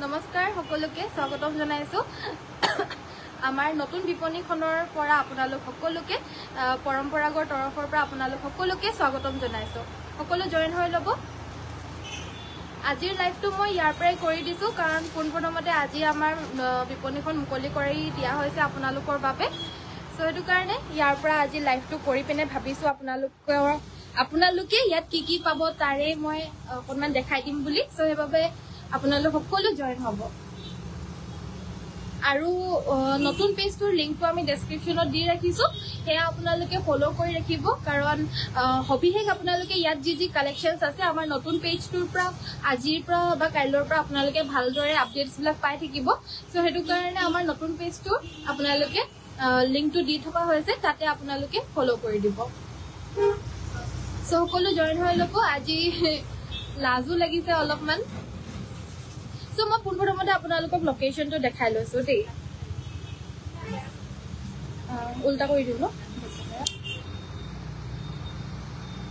নমস্কাৰ সকলোকে স্বাগতম জনাইছো আমাৰ নতুন বিপণীখনৰ পৰা আপোনালোক সকলোকে পৰম্পৰাগৰ তৰফৰ পৰা আপোনালোক সকলোকে স্বাগতম জনাইছো সকলো জয়েন হৈ লব আজিৰ লাইভটো মই ইয়াৰ পৰাই কৰি দিছো কাৰণ পোনপ্ৰথমতে আজি আমাৰ বিপণীখন মুকলি কৰি দিয়া হৈছে আপোনালোকৰ বাবে সো এটো কাৰণে ইয়াৰ পৰা আজি লাইভটো কৰি পিনে ভাবিছো আপোনালোকে ইয়াত কি পাব তাৰে মই অকনমান দেখাই দিম বুলি সো হেবাবে আপোনালোক সকলো জয়েন হ'ব আৰু নতুন পেজটোৰ লিংকটো আমি ডেসক্ৰিপচনত দি ৰাখিছো হে আপোনালোকে ফলো কৰি ৰাখিব কাৰণ হবিহেক আপোনালোকে ইয়াত যি কালেকশনছ আছে আমাৰ নতুন পেজটোৰ পৰা আজিৰ পৰা বা কাইলৰ পৰা আপোনালোকে ভালদৰে আপডেটছ বিলাক পাই থাকিব সো হেতু কাৰণে আমাৰ নতুন পেজটো আপোনালোকে লিংকটো দি থকা হৈছে তাতে আপোনালোকে ফলো কৰি দিব সো সকলো জয়েন হৈ লব আজি লাজু লাগিছে অলপমান সো মই পোনপ্ৰথমতে আপোনালোকক লোকেশনটো দেখাই লৈছো দেই উল্টা কৰি দিও ন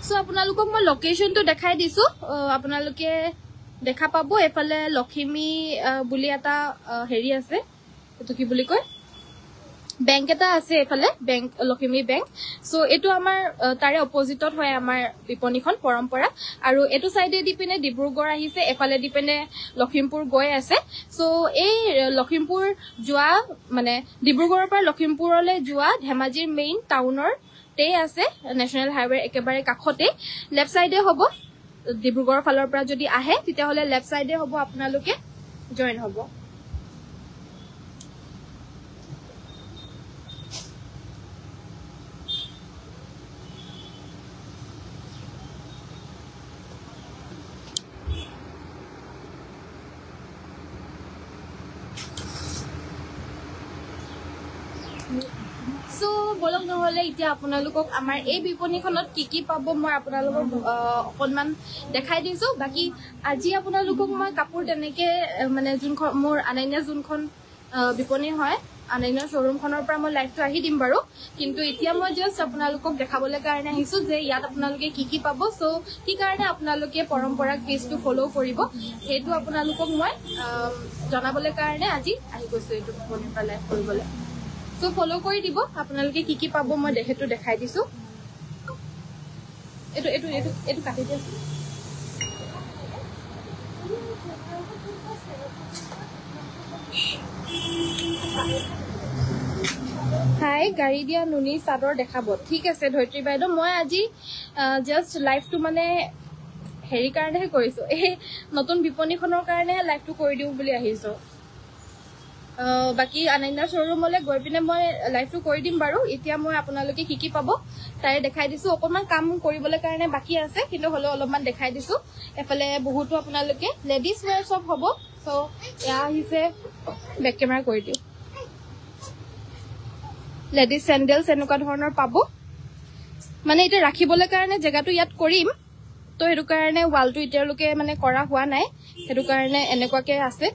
সো আপোনালোকক মই লোকেশনটো দেখাই দিছো আপোনালোকে দেখা পাব এফালে লখিমী বুলি এটা হেৰি আছে এটো কি বুলি কয় বেংক এটা আছে এফালে বেংক লখিমী বেংক সো এটো আমাৰ তাৰে অপজিটত হয় আমাৰ বিপণীখন পৰম্পৰা আৰু এটো সাইডে দিপিনে ডিব্ৰুগড় আহিছে এফালে দিপিনে লখিমপুৰ গৈ আছে সো এই লখিমপুৰ যোৱা মানে ডিব্ৰুগড়ৰ পৰা লখিমপুৰলৈ যোৱা ধেমাজিৰ মেইন টাউনৰ তে আছে নেশনাল হাইৱে একেবাৰে কাখতে লেফট সাইডে হ'ব ডিব্ৰুগড়ৰ ফালৰ পৰা যদি আহে তেতিয়া হলে লেফট সাইডে হ'ব আপোনালোকে জয়েন হ'ব সো বলক নহলে এতিয়া আপোনালোকক আমাৰ এই বিপণীখনত কি পাব মই আপোনালোকক অকনমান দেখাই দিছো বাকি আজি আপোনালোকক মই কাপোৰ তেনেকে মানে যোনখন মোৰ আনাইনা যোনখন বিপণী হয় আনাইনা শ্বৰুমখনৰ পৰা মই লাইভটো আহি দিম বাৰু কিন্তু এতিয়া মই জাস্ট আপোনালোকক দেখাবলৈ কাৰণে আহিছো যে ইয়াত আপোনালোকে কি পাব সো কি কাৰণে আপোনালোকে পৰম্পৰা পেজটো ফলো কৰিব হেতু আপোনালোকক মই জনাবলৈ কাৰণে আজি আহি গৈছো এইটো বিপণীৰ পৰা লাইভ কৰিবলৈ সো ফলো কৰি দিব আপোনালোকে কি পাব মই দেহেটো দেখাই দিছো এটো কাটি দিছো হাই গাড়ী দিয়া নুনি চাদৰ দেখাব ঠিক আছে ধৈত্ৰী বাইদেউ মই আজি জাস্ট লাইভটো মানে হেৰি কাৰণেহে কৰিছো এই নতুন বিপণীখনৰ কাৰণে লাইভটো কৰি দিও বুলি আহিছো বাকি আনাইনা শ্বৰুমলৈ গৈ পিনে মই লাইভটো কৰি দিম বাৰু এতিয়া মই আপোনালোকে কি পাব তাই দেখাই দিছো অকমান কাম কৰিবলৈ কাৰণে বাকি আছে কিন্তু হলো অলপমান দেখাই দিছো এফালে বহুতো আপোনালোকে লেডিজ ওয়্যাৰ সব হ'ব সো এয়া আহিছে বেক কেমেৰা কৰি দিও লেডিজ স্যান্ডেলছ এনেকুৱা ধৰণৰ পাব মানে এটা ৰাখিবলৈ কাৰণে জেগাটো ইয়াত কৰিম তো হেতু কাৰণে ওয়ালটো এতিয়ালৈকে মানে কৰা হোৱা নাই হেতু কাৰণে এনেকুৱাকে আছে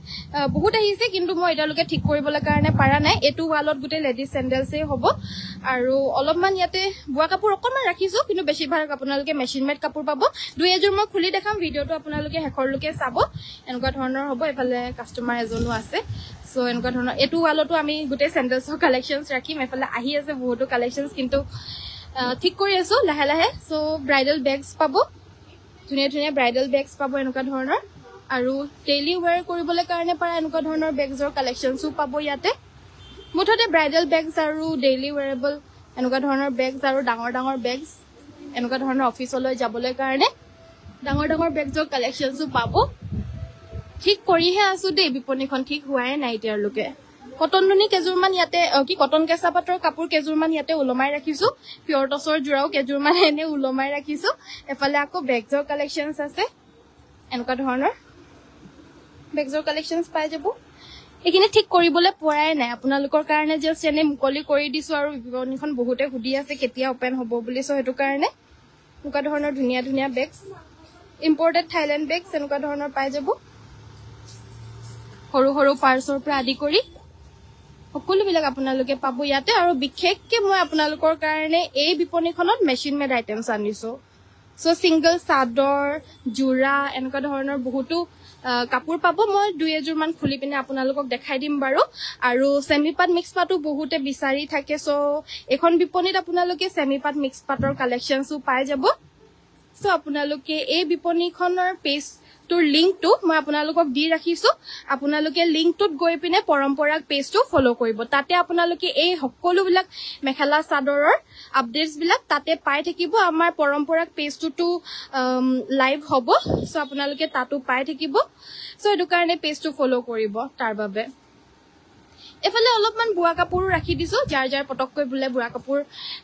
বহুত আহিছে কিন্তু মই এতিয়ালৈকে ঠিক কৰিবলৈ কাৰণে পাৰা নাই এটো ওয়ালত গুটে লেডিজ স্যান্ডেলছে হ'ব আৰু অলপমান ইয়াতে বুৱা কাপোৰ অকনমান ৰাখিছো কিন্তু বেছিভাগ আপোনালোকে মেচিন মেড কাপোৰ পাব দুই এজোৰ মই খুলি দেখাম ভিডিওটো আপোনালোকে হেখৰলৈকে চাব এনেকুৱা ধৰণৰ হ'ব এফালে কাস্টমাৰ এজনো আছে সো এনেকুৱা ধৰণৰ এটো ওয়ালটো আমি গুটে স্যান্ডেলছৰ কালেকশনছ ৰাখিম এফালে আহি আছে বহুতো কালেকশনছ কিন্তু ঠিক কৰি আছো লাহে লাহে সো ব্ৰাইডাল বেগস পাব ধুনিয়া ধুনিয়া ব্ৰাইডাল বেগস পাব এনেকুৱা ধৰণৰ আৰু ডেইলি ওয়্যাৰ কৰিবলৈ কাৰণে পাৰা এনেকুৱা ধৰণৰ বেগছৰ কালেকশনছও পাব ইয়াতে মুঠতে ব্ৰাইডাল বেগস আৰু ডেইলি ওয়্যাৰেবল এনেকুৱা ধৰণৰ বেগস আৰু ডাঙৰ বেগস এনেকুৱা ধৰণৰ অফিচলৈ যাবলৈ কাৰণে ডাঙৰ বেগছৰ কালেকশনছও পাব ঠিক কৰিহে আছো দেই বিপণীখন ঠিক হোৱাই নাই এতিয়ালৈকে কটন নুনি কেজুৰমান ইয়াতে কি কটন কেঁচা পাটৰ কাপোৰ কেজুৰমান ইয়াতে উলমাই ৰাখিছো পিয়ৰ টছৰ জোৰাও কেজুৰমান এনে উলমাই ৰাখিছো এফালে আকৌ বেগছৰ কালেকশনছ আছে এনেকুৱা ধৰণৰ বেগছৰ কালেকশনছ পাই যাব এখিনি ঠিক কৰিবলৈ পৰাই নাই আপোনালোকৰ কাৰণে জাস্ট এনে মুকলি কৰি দিছো আৰু বিপণীখন বহুতে হুদি আছে কেতিয়া ওপেন হ'ব বুলি সো হেতু কাৰণে এনেকুৱা ধৰণৰ ধুনীয়া ধুনীয়া বেগছ ইম্পৰ্টেড থাইলেণ্ড বেগছ এনেকুৱা ধৰণৰ পাই যাব সৰু সৰু পাৰ্চৰ পৰা আদি কৰি সকলোবিলাক আপোনালোকে পাব ইয়াতে আৰু বিশেষকৈ মই আপোনালোকৰ কাৰণে এই বিপণীখনত মেচিন মেড আইটেমছ আনিছো সো সিংগল চাদৰ জোৰা এনেকুৱা ধৰণৰ বহুতো কাপোৰ পাব মই দুই এযোৰ মান খুলি পিনে আপোনালোকক দেখাই দিম বাৰু আৰু সেমি পাট মিক্স পাটো বহুতে বিচাৰি থাকে সো এখন বিপণীত আপোনালোকে সেমি পাট মিক্স পাটৰ কালেকশনসও পাই যাব সো আপোনালোকে এই বিপণীখনৰ পেজ তোৰ লিংকটো মই আপোনালোকক দি ৰাখিছো আপোনালোকে লিংকটোত গৈ পিনে পৰম্পৰাক পেজটো ফলো কৰিব তাতে আপোনালোকে এই সকলোবিলাক মেখেলা চাদৰৰ আপডেটস বিলাক তাতে পাই থাকিব আমাৰ পৰম্পৰাক পেজটো লাইভ হ'ব সো আপোনালোকে তাতো পাই থাকিব সো এটো কাৰণে পেজটো ফলো কৰিব তাৰ বাবে এফালে অলপমান বুৱা কাপোৰ ৰাখি দিছো যাৰ যাৰ পটককৈ বুলে বুৱা কাপোৰ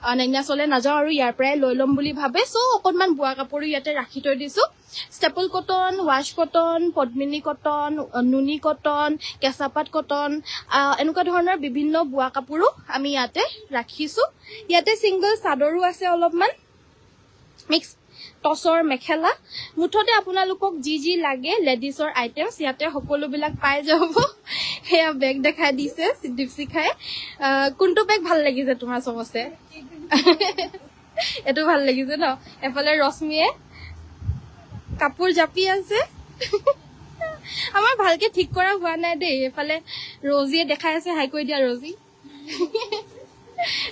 অনন্য চলে নাযাও আৰু ইয়াৰ পৰাই লৈ লম বুলি ভাবে সো অকনমান বুৱা কাপোৰ ইয়াতে ৰাখি থৈ দিছো স্টেপল কটন ওয়াশ কটন পদ্মিনী কটন নুনি কটন কেঁচাপাত কটন এনেকুৱা ধৰণৰ বিভিন্ন বুৱা কাপোৰো আমি ইয়াতে ৰাখিছো ইয়াতে সিংগল চাদৰো আছে অলপমান মিক্স টসৰ মেখেলা মুঠতে আপোনালোকক যি লাগে লেডিজৰ আইটেমছ ইয়াতে সকলোবিলাক পাই যাব হেয়া বেগ দেখাই দিছে দীপসি খাই কোনটো বেগ ভাল লাগিছে তোমাৰ সবছে এটো ভাল লাগিছে ন এফালে ৰশ্মিয়ে কাপোৰ জাপি আছে আমাৰ ভালকে ঠিক কৰা হোৱা নাই দেই এফালে ৰজিয়ে দেখাই আছে হাই কৈ দিয়া ৰজি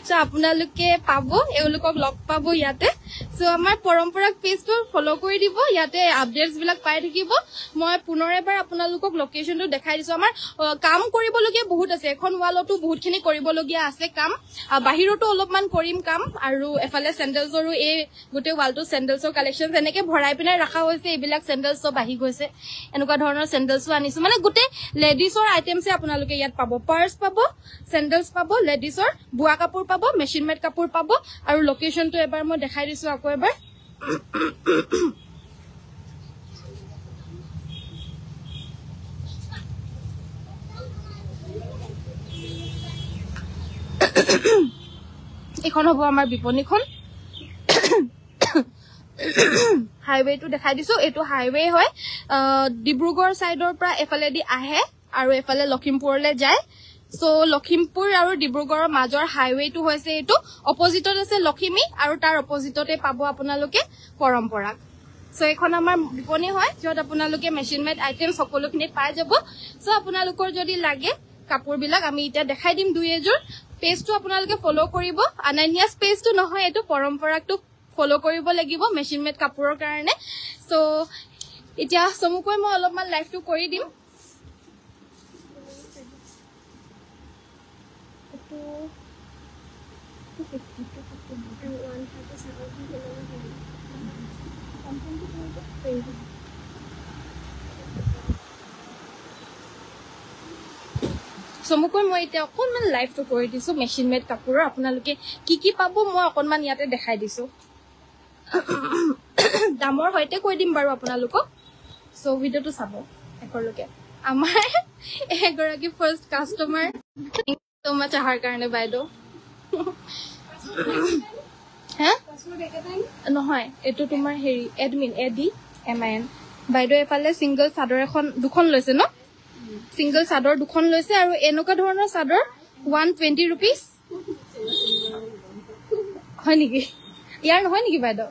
সো আপোনালোকে পাব এওঁলোকক লগ পাব ইয়াতে সো আমাৰ পৰম্পৰাক পেজটো ফলো কৰি দিব ইয়াতে আপডেটস বিলাক পাই থাকিব মই পুনৰ এবাৰ আপোনালোকক লোকেশনটো দেখাই দিছো আমাৰ কাম কৰিবলগীয়া বহুত আছে এখন ওয়ালতো বহুতখিনি কৰিবলগীয়া আছে কাম বাহিৰতো অলপমান কৰিম কাম আৰু এফালে স্যান্ডেলছৰো এই গোটে ওয়ালটো স্যান্ডেলছৰ কালেকশনছ এনেকে ভৰাই পিনে ৰাখা হৈছে এইবিলাক স্যান্ডেলছ সব আহি গৈছে এনেকুৱা ধৰণৰ স্যান্ডেলছও আনিছো মানে গোটে লেডিজৰ আইটেমছে আপোনালোকে ইয়াত পাব পাৰ্স পাব স্যান্ডেলছ পাব লেডিজৰ বুৱা কাপোৰ পাব মেচিন মেড কাপোৰ পাব আৰু লোকেশনটো এবাৰ মই দেখাই দিছো আকৌ এবাৰ এখন হ'ব আমাৰ বিপণীখন হাইৱেটো দেখাই দিছো এটো হাইৱে হয় ডিব্ৰুগড় সাইডৰ পৰা এফালে দি আহে আৰু এফালে লখিমপুৰলৈ যায় সো লখিমপুৰ আৰু ডিব্ৰুগড়ৰ মাজৰ হাইৱেটো হৈছে এটো অপজিটত আছে লখিমী আৰু তাৰ অপজিটতে পাব আপোনালোকে পৰম্পৰা সো এখন আমাৰ বিপণী হয় যত আপোনালোকে মেচিন মেড আইটেম সকলোখিনি পাই যাব সো আপোনালোকৰ যদি লাগে কাপোৰ বিলাক আমি এটা দেখাই দিম দুই এযোৰ পেজটো আপোনালোকে ফলো কৰিব আনানিয়াস পেজটো নহয় এটো পৰম্পৰাটো ফলো কৰিব লাগিব মেচিন মেড কাপোৰৰ কাৰণে সো এতিয়া সমুকৈ মই অলপমান লাইভটো কৰি দিম সমুকৈ মই এতিয়া অকনমান লাইভটো কৰি দিছো মেচিন মেড কাপোৰৰ আপোনালোকে কি পাব মই অকনমান ইয়াতে দেখাই দিছো দামৰ হয়তে কৈ দিম বাৰু আপোনালোকক সো ভিডিওটো চাব একৰলৈকে আমাৰ এগৰাকী ফাৰ্ষ্ট কাস্টমাৰ তোমা চাহাৰ কাৰণে বাইদেউ হ্যাঁ নহয় এটো তোমাৰ হেৰি এডমিন এডি এমআইএন বাইদেউ এফালে সিংগল চাদৰ এখন দুখন লৈছে ন সিংগল চাদৰ দুখন লৈছে আৰু এনেকুৱা ধৰণৰ চাদৰ 120 रुपीस হয় নেকি ইয়াৰ নহয় নেকি বাইদেউ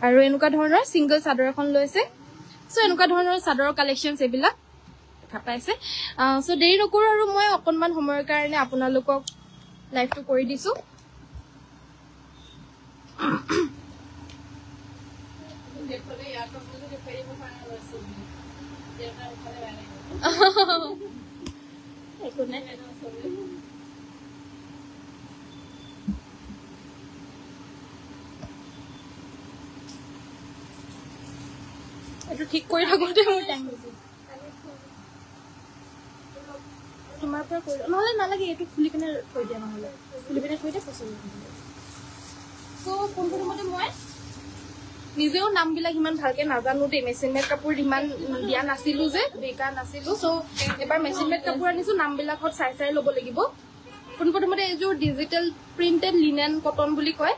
আৰু এনেকুৱা ধৰণৰ সিংগল চাদৰ এখন লৈছে সো এনেকুৱা ধৰণৰ চাদৰৰ কালেকশনছ এবিলাক দেখা পাইছে সো দেৰি নকৰো আৰু মই অকনমান সময়ৰ কাৰণে আপোনালোকক লাইভটো কৰি দিছো দেখলে ইয়াৰ পৰা যদি ফেৰিব পাৰা আছে এটা উঠালে বাই একো নাই এটো ঠিক কৰি থাকোতে মোৰ টাইম গৈছে তোমাৰ পৰা কৈ নহলে নালাগে এটো খুলি পিনে থৈ দিয়া নহলে খুলি পিনে থৈ দিয়া পছন্দ সো কোনটো মতে মই নিজেও নাম বিলাক ইমান ভালকে নাজানো দে মেচিন মেড কাপোৰ ইমান দিয়া নাছিলো যে বেকা নাছিলো সো এবাৰ মেচিন মেড কাপোৰ আনিছো নাম বিলাকত চাই লব লাগিব কোন প্ৰথমতে এযোৰ ডিজিটাল প্ৰিন্টেড লিনেন কটন বুলি কয়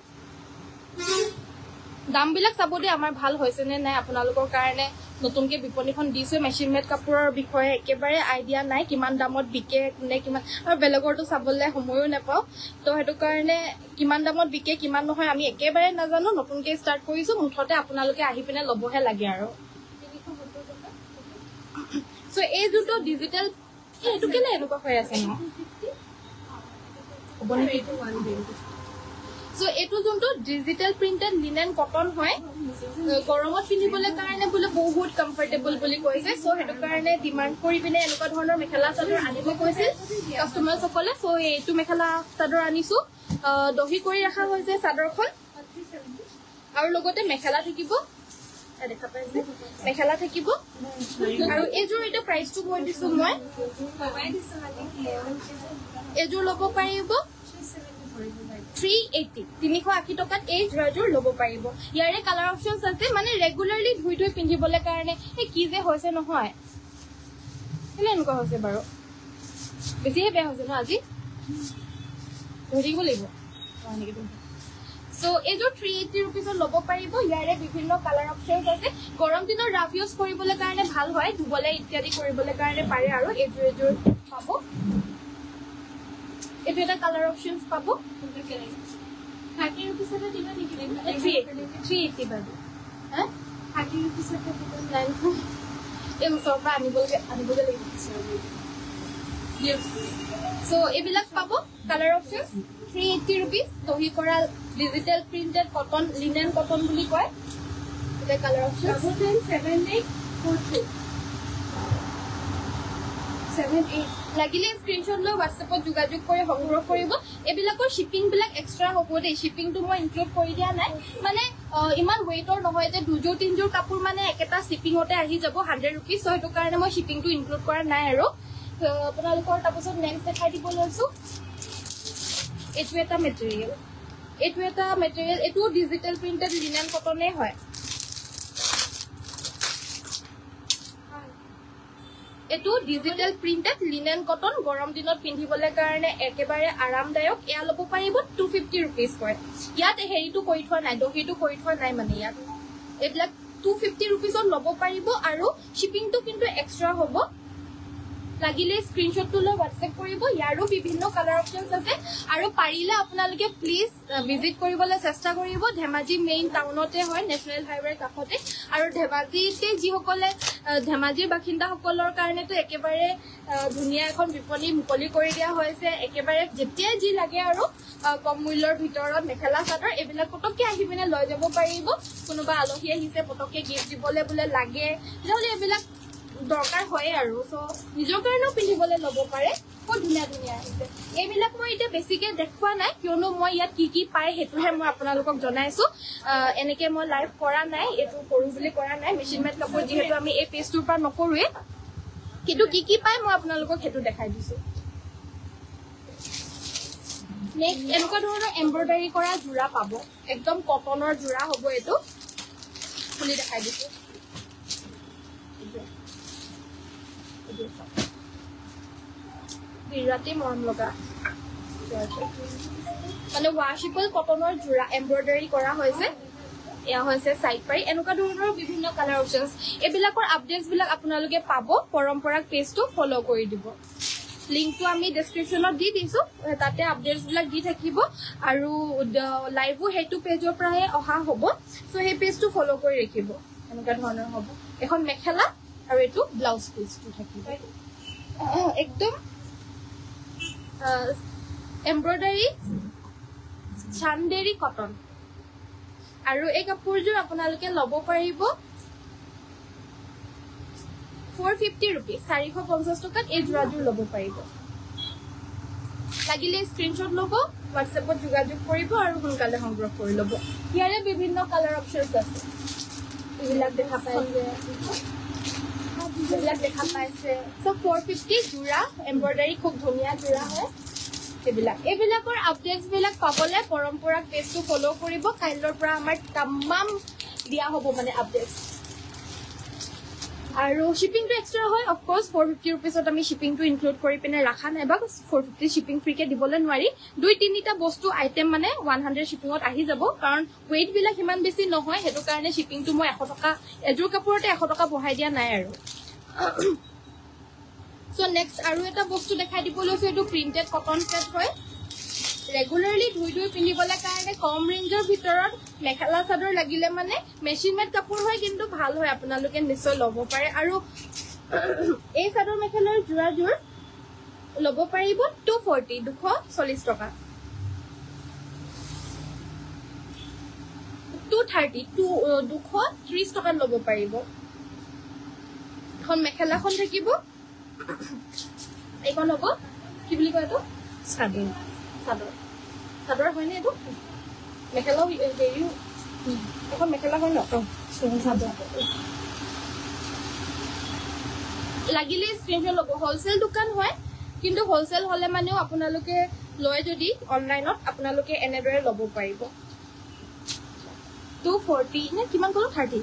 দামবিলাক চাব দেই আমাৰ ভাল হৈছে নে নাই আপোনালোকৰ কাৰণে নতুনকৈ বিপণীখন দিছোঁ মেচিন মেড কাপোৰৰ বিষয়ে একেবাৰে আইডিয়া নাই কিমান দামত বিকে নে কিমান আৰু বেলেগৰটো চাবলৈ সময়ো নাপাওঁ তো সেইটো কাৰণে কিমান দামত বিকে কিমান নহয় আমি একেবাৰে নাজানো নতুনকৈ ষ্টাৰ্ট কৰিছোঁ মুঠতে আপোনালোকে আহি পিনে ল'বহে লাগে আৰু চ' এই যোনটো ডিজিটেল এইটো কেলে এনেকুৱা হৈ আছে ন হ'ব নেকি চ' এইটো যোনটো ডিজিটেল প্ৰিণ্টেড লিনেন কটন হয় গৰমত পিন্ধিবলৈ কাৰণে বোলে বহুত কমফৰ্টেবল বুলি কৈছে চ' সেইটো কাৰণে ডিমাণ্ড কৰি পিনে এনেকুৱা ধৰণৰ মেখেলা চাদৰ আনিব কৈছিল কাষ্টমাৰসকলে চ' এইটো মেখেলা চাদৰ আনিছোঁ দহি কৰি ৰখা হৈছে চাদৰখন আৰু লগতে মেখেলা থাকিব দেখা পাইছে মেখেলা থাকিব আৰু এইযোৰ এতিয়া প্ৰাইচটো কৈ দিছোঁ মই এইযোৰ ল'ব পাৰিব 380 380 টকাত এই জোৰাযোৰ ল'ব পাৰিব ইয়াৰে কালাৰ অপশ্যনছ আছে মানে ৰেগুলাৰলি ধুই ধুই পিন্ধিবলৈ কাৰণে এই কি যে হৈছে নহয় কেলে এনেকুৱা হৈছে বাৰু বেছিহে বেয়া হৈছে ন আজি ধুই থাকিব লাগিব চ' এইযোৰ 380 ৰুপিজত ল'ব পাৰিব ইয়াৰে বিভিন্ন কালাৰ অপশ্যনছ আছে গৰম দিনৰ ৰাফ ইউজ কৰিবলৈ কাৰণে ভাল হয় ধুবলৈ ইত্যাদি কৰিবলৈ কাৰণে পাৰে আৰু এইযোৰ পাব এইটো এটা কালাৰ অপশ্যনছ পাব 30 ৰুপিজতে দিব নেকি 380 বাৰু হা 30 ৰুপিজতে দিব নাই এই ওচৰৰ পৰা আনিবগৈ লাগিব চ' এইবিলাক পাব কালাৰ অপশ্যনছ 380 ৰুপিজ দহি কৰা digital printed cotton linen cotton বুলি কয় এটা কালাৰ অপশ্যন 7843 লাগিলে স্ক্ৰীনশ্বট লৈ হোৱাটছএপত যোগাযোগ কৰি সংগ্ৰহ কৰিব এইবিলাকৰ শ্বিপিংবিলাক এক্সট্ৰা হ'ব দেই শ্বিপিংটো মই ইনক্লুড কৰি দিয়া নাই মানে ইমান ৱেইটৰ নহয় যে দুযোৰ তিনিযোৰ কাপোৰ মানে একেটা শ্বিপিঙতে আহি যাব 100 ৰুপিজ চ' সেইটো কাৰণে মই শ্বিপিংটো ইনক্লুড কৰা নাই আৰু আপোনালোকৰ তাৰপিছত নেক্সট দেখাই দিব লৈছোঁ এইটো এটা মেটেৰিয়েল এইটো ডিজিটেল প্ৰিণ্টেড লিনেন কটনেই হয় এইটো ডিজিটেল প্ৰিণ্টেড লিনেন কটন গৰম দিনত পিন্ধিবলৈ কাৰণে একেবাৰে আৰামদায়ক এয়া ল'ব পাৰিব 250 ৰুপিজ হয় ইয়াত হেৰিটো কৰি থোৱা নাই দহিটো কৰি থোৱা নাই মানে ইয়াত এইবিলাক 250 ৰুপিজত ল'ব পাৰিব আৰু শ্বিপিংটো কিন্তু এক্সট্ৰা হ'ব লাগিলে স্ক্ৰীনশ্বটটো লৈ হোৱাটছএপ কৰিব ইয়াৰো বিভিন্ন কালাৰ অপশ্যনছ আছে আৰু পাৰিলে আপোনালোকে প্লিজ ভিজিট কৰিবলৈ চেষ্টা কৰিব ধেমাজি মেইন টাউনতে হয় নেশ্যনেল হাইৱেৰ কাষতে আৰু ধেমাজিতে যিসকলে ধেমাজিৰ বাসিন্দাসকলৰ কাৰণেতো একেবাৰে ধুনীয়া এখন বিপণী মুকলি কৰি দিয়া হৈছে একেবাৰে যেতিয়াই যি লাগে আৰু কম মূল্যৰ ভিতৰত মেখেলা চাদৰ এইবিলাক পটককৈ আহি পিনে লৈ যাব পাৰিব কোনোবা আলহী আহিছে পটককৈ গিফ্ট দিবলৈ বোলে লাগে তেতিয়াহ'লে এইবিলাক দৰকাৰ হয় আৰু চ' নিজৰ কাৰণেও পিন্ধিবলৈ ল'ব পাৰে বহুত ধুনীয়া ধুনীয়া আহিছে এইবিলাক মই এতিয়া বেছিকৈ দেখুওৱা নাই কিয়নো মই ইয়াত কি কি পায় সেইটোহে মই আপোনালোকক জনাইছোঁ এনেকৈ মই লাইভ কৰা নাই এইটো কৰোঁ বুলি কৰা নাই মেচিন মেড কাপোৰ যিহেতু আমি এই পেজটোৰ পৰা নকৰোঁৱে কিন্তু কি কি পায় মই আপোনালোকক সেইটো দেখাই দিছোঁ নেক্সট এনেকুৱা ধৰণৰ এম্ব্ৰইডাৰী কৰা যোৰা পাব একদম কটনৰ যোৰা হ'ব এইটো খুলি দেখাই দিছোঁ বিৰাটেই মৰম লগা মানে ৱাশ্বেবল কটনৰ যোৰা এম্ব্ৰইডাৰী কৰা হৈছে এয়া হৈছে চাইড পাৰি এনেকুৱা ধৰণৰ বিভিন্ন কালাৰ অপশ্যনছ এইবিলাকৰ আপডেটছবিলাক আপোনালোকে পাব পৰম্পৰাক পেজটো ফ'ল' কৰি দিব লিংকটো আমি ডেছক্ৰিপশ্যনত দি দিছোঁ তাতে আপডেটছবিলাক দি থাকিব আৰু লাইভো সেইটো পেজৰ পৰাই অহা হ'ব চ' সেই পেজটো ফ'ল' কৰি ৰাখিব এনেকুৱা ধৰণৰ হ'ব এখন মেখেলা আৰু এইটো ব্লাউজ পিচটো থাকিব একদম এম্ব্ৰইডাৰী চান্দেৰী কটন আৰু এই কাপোৰযোৰ আপোনালোকে ল'ব পাৰিব 450 ৰুপিজ 450 টকাত এই যোৰাযোৰ ল'ব পাৰিব লাগিলে স্ক্ৰীনশ্বট ল'ব হোৱাটছএপত যোগাযোগ কৰিব আৰু সোনকালে সংগ্ৰহ কৰি ল'ব ইয়াৰে বিভিন্ন কালাৰ অপশ্যনছ আছে এইবিলাক দেখা পাইছে দেখা পাইছে চ' 450 যোৰা এম্ব্ৰইডাৰী খুব ধুনীয়া যোৰা হয় এইবিলাকৰ আপডেটছবিলাক পাবলৈ পৰম্পৰাক পেজটো ফ'ল' কৰিব কাইলৈৰ পৰা আমাৰ তামাম দিয়া হ'ব মানে আপডেটছ আৰু শিপিংটো এক্সট্ৰা হয় অফ কোৰ্স 450 रुपीसত আমি শিপিংটো ইনক্লুড কৰি পিনে ৰাখা নাই বা 450 শিপিং ফ্ৰীকে দিবলৈ নোৱাৰি 2-3টা বস্তু আইটেম মানে 100 শিপিংত আহি যাব কাৰণ ওয়েট বিলাক ইমান বেছি নহয় হেতু কাৰণে শিপিংটো মই 100 টকা এজোৰ কাপোৰতে 100 টকা বঢ়াই দিয়া নাই আৰু সো নেক্সট আৰু এটা বস্তু দেখাই দিব লৈছো এটো প্ৰিন্টেড কটন সেট হয় ৰেগুলাৰলি ধুই পিন্ধিবলৈ কাৰণে কম ৰেঞ্জৰ ভিতৰত মেখেলা চাদৰ লাগিলে মানে মেচিন মেড কাপোৰ হয় কিন্তু ভাল হয় আপোনালোকে নিশ্চয় ল'ব পাৰে আৰু এই চাদৰ মেখেলাৰ জোৰাজোৰ ল'ব পাৰিব 240 টকা 230 টকা ল'ব পাৰিব এখন মেখেলাখন থাকিব এইখন হ'ব কি বুলি কয় এইটো চাদৰ হয়নে এইটো মেখেলা হেৰি এখন মেখেলা হয় ন লাগিলে স্ক্ৰিনশ্বট ল'ব হোলসেল দোকান হয় কিন্তু হোলসেল হলে মানেও আপোনালোকে লয় যদি অনলাইনত আপোনালোকে এনেদৰে ল'ব পাৰিব 240 নে কিমান ক'লো 30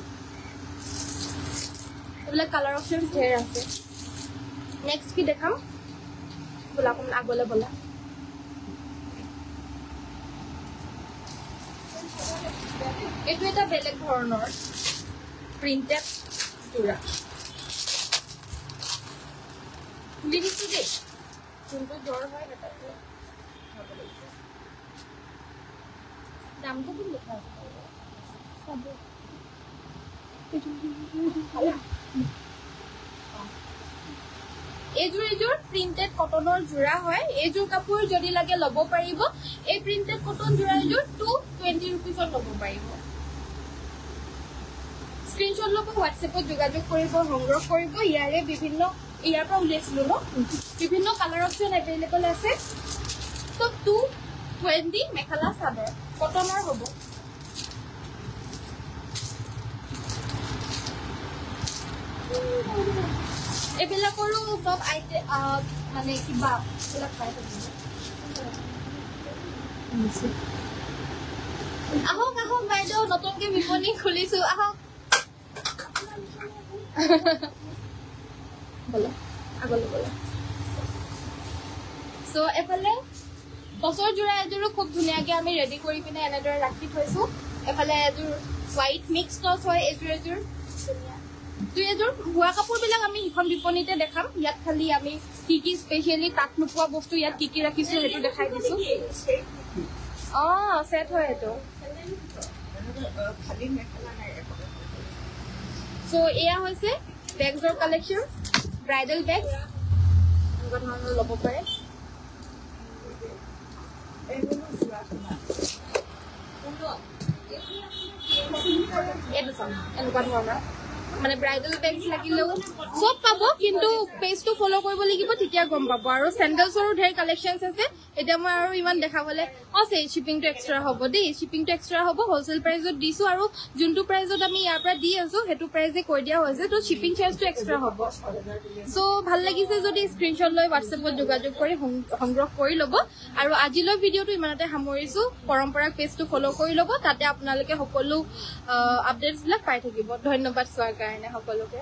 এইবিলাক কালাৰ অপচন ঢেৰ আছে নেক্সট কি দেখাম বলা কোন আগলে বলা এইটো এটা বেলেগ ধৰণৰ প্ৰিন্টেড জোৰা লিখিছো দে কোনটো জোৰ হয় এটা দামটো কি লিখা আছে সব এজোৰ প্ৰিন্টেড কটনৰ জোৰা হয় এজোৰ কাপোৰ যদি লাগে ল'ব পাৰিব এই প্ৰিন্টেড কটন জোৰা এজোৰ 220 रुपीसত ল'ব পাৰিব স্ক্ৰিনশ্বট ল'ব হোৱাটছএপত যোগাযোগ কৰিব সংগ্ৰহ কৰিব ইয়াৰে বিভিন্ন ইয়াৰ পৰা উলিয়াইছিলো ন বিভিন্ন কালাৰ অপচন এভেইলেবল আছে তো 220 মেখেলা চাদৰ কটনৰ হ'ব এবিলাকৰো সব আইটে মানে কিবা এবিলাক পাই থাকিব আহক বাইদেউ নতুনকে বিপণী খুলিছো আহক বলো আগলৈ বলো সো এফালে বছৰ জোৰা এজোৰো খুব ধুনীয়াকে আমি ৰেডি কৰি পিনে এনেদৰে ৰাখি থৈছো এফালে এজোৰ হোৱাইট মিক্স টচ হয় এজোৰ দুই এজোৰ হুৱা কাপোৰ বিলাক আমি হিখন বিপণীতে দেখাম ইয়াত খালি আমি কি স্পেশালি তাত নোপোৱা বস্তু ইয়াত কি ৰাখিছো হেতু দেখাই দিছো সেট হয় এটো খালি মেখেলা নাই সো এয়া হৈছে বেগৰ কালেকশন ব্ৰাইডাল বেগ এনেকুৱা ধৰণৰ ল'ব পাৰে এনেকুৱা ধৰণৰ মানে ব্ৰাইডাল বেগস লাগিলেও সব পাব কিন্তু পেজটো ফলো কৰিব লাগিব তেতিয়া গম পাব আৰু স্যান্ডেলছৰো ঢেৰ কালেকশনস আছে এটা মই আৰু ইমান দেখাবলে আছে শিপিংটো এক্সট্ৰা হ'ব দেই শিপিংটো এক্সট্ৰা হ'ব হোলসেল প্ৰাইসত দিছো আৰু যোনটো প্ৰাইসত আমি ইয়াৰ পৰা দি আছো হেতু প্ৰাইসে কৈ দিয়া হৈছে তো শিপিং চাৰ্জটো এক্সট্ৰা হ'ব সো ভাল লাগিছে যদি স্ক্ৰিনশ্বট লৈ হোৱাটছএপত যোগাযোগ কৰি সংগ্ৰহ কৰি ল'ব আৰু আজিলৈ ভিডিওটো ইমানতে সামৰিছো পৰম্পৰাক পেজটো ফলো কৰি ল'ব তাতে আপোনালোকে সকলো আপডেটছ বিলাক পাই থাকিব ধন্যবাদ চোৱাৰ কাৰণে সকলোকে